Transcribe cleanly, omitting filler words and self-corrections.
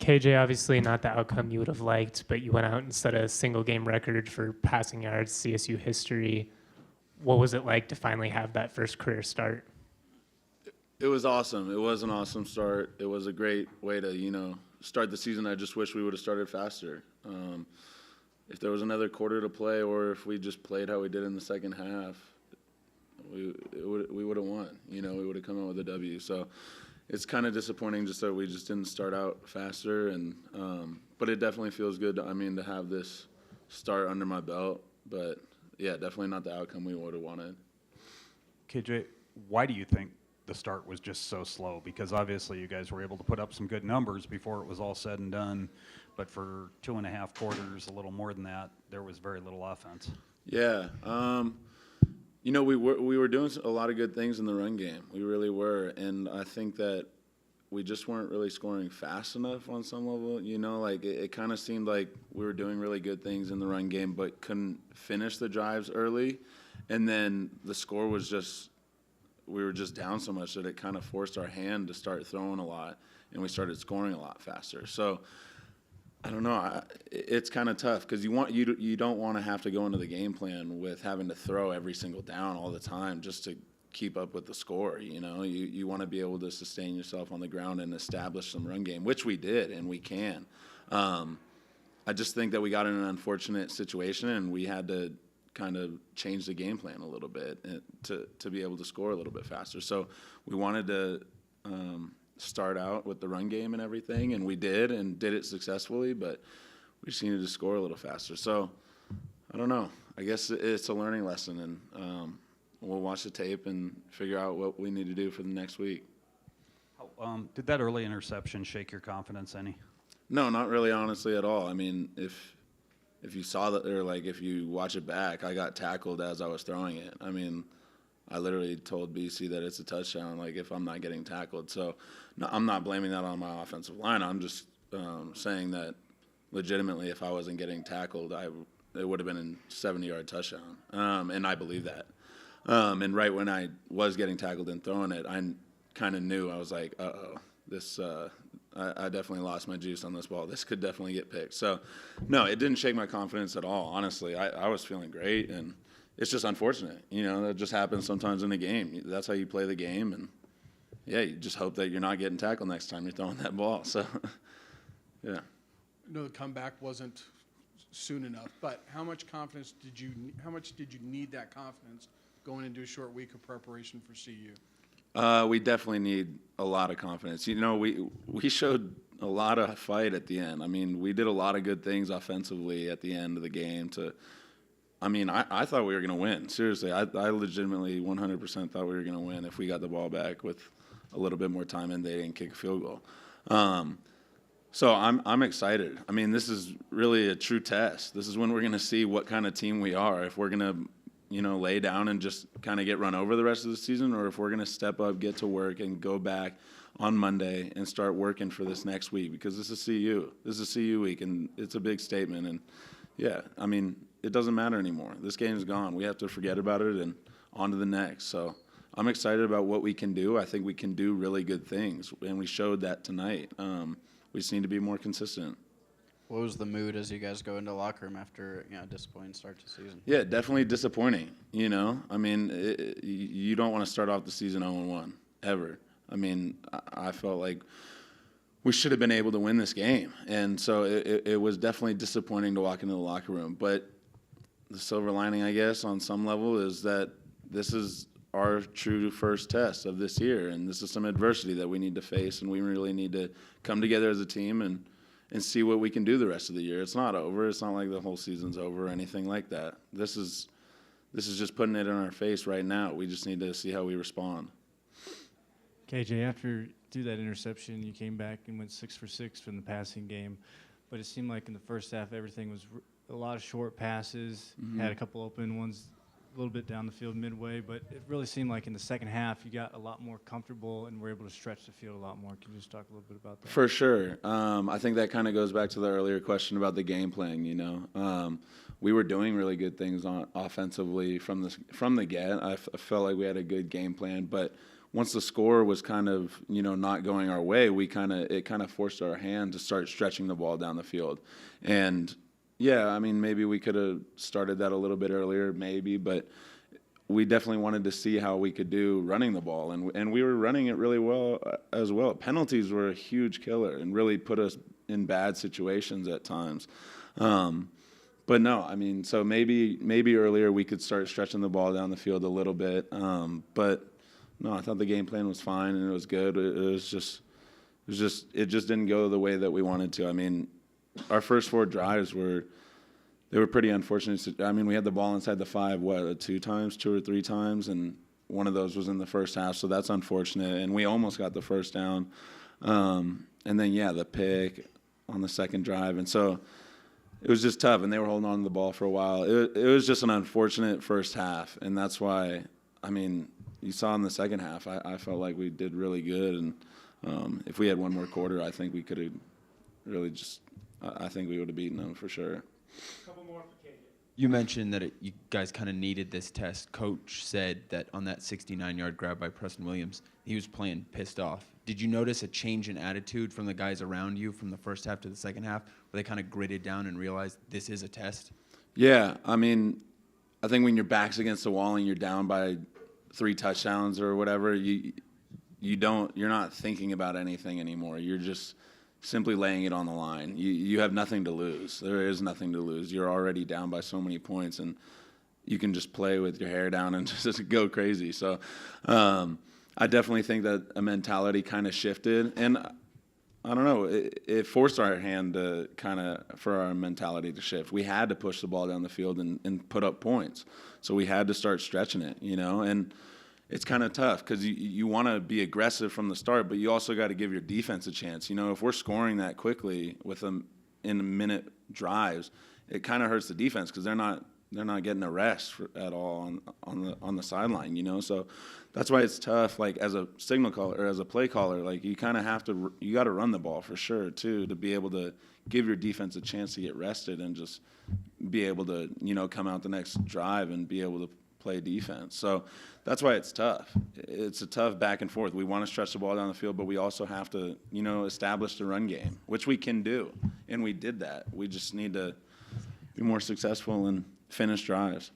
KJ, obviously not the outcome you would have liked, but you went out and set a single game record for passing yards CSU history. What was it like to finally have that first career start? It was awesome. It was an awesome start. It was a great way to, start the season. I just wish we would have started faster. If there was another quarter to play, or if we just played how we did in the second half, we would have won. We would have come out with a W. So it's kind of disappointing just that we just didn't start out faster. And but it definitely feels good. To have this start under my belt. But yeah, definitely not the outcome we would have wanted. KJ, why do you think the start was just so slow? Because obviously you guys were able to put up some good numbers before it was all said and done, but for 2.5 quarters, a little more than that, there was very little offense. Yeah, we were doing a lot of good things in the run game. We really were, and I think that we just weren't really scoring fast enough on some level. It kind of seemed like we were doing really good things in the run game, but couldn't finish the drives early, and then the score was just. We were just down so much that it kind of forced our hand to start throwing a lot, and we started scoring a lot faster. So I don't know. It's kind of tough because you don't want to have to go into the game plan with having to throw every single down all the time just to keep up with the score. You want to be able to sustain yourself on the ground and establish some run game, which we did and we can. I just think that we got in an unfortunate situation and we had to kind of change the game plan a little bit to be able to score a little bit faster. So we wanted to start out with the run game and everything, and we did it successfully, but we just needed to score a little faster. So I don't know. I guess it's a learning lesson, and we'll watch the tape and figure out what we need to do for the next week. Did that early interception shake your confidence any? No, not really, honestly, at all. If you saw that, or if you watch it back, I got tackled as I was throwing it. I literally told BC that it's a touchdown, if I'm not getting tackled. So no, I'm not blaming that on my offensive line. I'm just saying that legitimately, if I wasn't getting tackled, it would have been a 70-yard touchdown. And I believe that. And right when I was getting tackled and throwing it, I kind of knew. I was like, uh-oh, this I definitely lost my juice on this ball. This could definitely get picked. So, no, it didn't shake my confidence at all, honestly. I was feeling great, and it's just unfortunate. That just happens sometimes in a game. That's how you play the game, and, yeah, you just hope that you're not getting tackled next time you're throwing that ball. So, yeah. The comeback wasn't soon enough, but how much did you need that confidence going into a short week of preparation for CU? We definitely need a lot of confidence. We showed a lot of fight at the end. We did a lot of good things offensively at the end of the game. I thought we were going to win. Seriously, I legitimately 100% thought we were going to win if we got the ball back with a little bit more time and they didn't kick a field goal. So I'm excited. This is really a true test. This is when we're going to see what kind of team we are. If we're going to lay down and just kind of get run over the rest of the season, or if we're going to step up, get to work, and go back on Monday and start working for this next week, because this is CU. This is CU week, and it's a big statement. And, yeah, it doesn't matter anymore. This game's gone. We have to forget about it and on to the next. So I'm excited about what we can do. I think we can do really good things, and we showed that tonight. We just need to be more consistent. What was the mood as you guys go into the locker room after a disappointing start to the season? Yeah, definitely disappointing. You don't want to start off the season 0-1 ever. I felt like we should have been able to win this game, and so it was definitely disappointing to walk into the locker room. But the silver lining, I guess, on some level, is that this is our true first test of this year, and this is some adversity that we need to face, and we really need to come together as a team and see what we can do the rest of the year. It's not over. It's not like the whole season's over or anything like that. This is just putting it in our face right now. We just need to see how we respond. KJ, after through that interception, you came back and went 6 for 6 from the passing game, but it seemed like in the first half everything was a lot of short passes. Mm-hmm. Had a couple open ones a little bit down the field midway, but it really seemed like in the second half you got a lot more comfortable and were able to stretch the field a lot more. Can you just talk a little bit about that? For sure. I think that kind of goes back to the earlier question about the game plan. We were doing really good things offensively from the get. I felt like we had a good game plan, but once the score was kind of, not going our way, it kind of forced our hand to start stretching the ball down the field. And yeah, I mean, maybe we could have started that a little bit earlier, maybe, but we definitely wanted to see how we could do running the ball, and we were running it really well as well. Penalties were a huge killer and really put us in bad situations at times. But no, I mean, so maybe earlier we could start stretching the ball down the field a little bit. But no, I thought the game plan was fine and it was good. It just didn't go the way that we wanted to. I mean, our first 4 drives were pretty unfortunate. I mean, we had the ball inside the 5, 2 or 3 times, and one of those was in the first half, so that's unfortunate. And we almost got the first down. And then, yeah, the pick on the second drive. And so it was just tough, and they were holding on to the ball for a while. It was just an unfortunate first half, and that's why, I mean, you saw in the second half, I felt like we did really good. And if we had one more quarter, I think we could have really I think we would have beaten them for sure. You mentioned that you guys kind of needed this test. Coach said that on that 69-yard grab by Preston Williams, he was playing pissed off. Did you notice a change in attitude from the guys around you from the first half to the second half, where they kind of gritted down and realized this is a test? Yeah, I mean, I think when your back's against the wall and you're down by 3 touchdowns or whatever, you're not thinking about anything anymore. You're just simply laying it on the line. You have nothing to lose. There is nothing to lose. You're already down by so many points, and you can just play with your hair down and just go crazy. So I definitely think that a mentality kind of shifted, and I don't know, it forced our hand to for our mentality to shift. We had to push the ball down the field and put up points. So we had to start stretching it, and it's kind of tough because you want to be aggressive from the start, but you also got to give your defense a chance. If we're scoring that quickly with them in a minute drives, it kind of hurts the defense because they're not getting a rest at all on the sideline. So that's why it's tough. Like as a signal caller or as a play caller, like you kind of you got to run the ball for sure too to be able to give your defense a chance to get rested and just be able to come out the next drive and be able to play defense. So that's why it's tough. It's a tough back and forth. We want to stretch the ball down the field, but we also have to, establish the run game, which we can do. And we did that. We just need to be more successful and finish drives.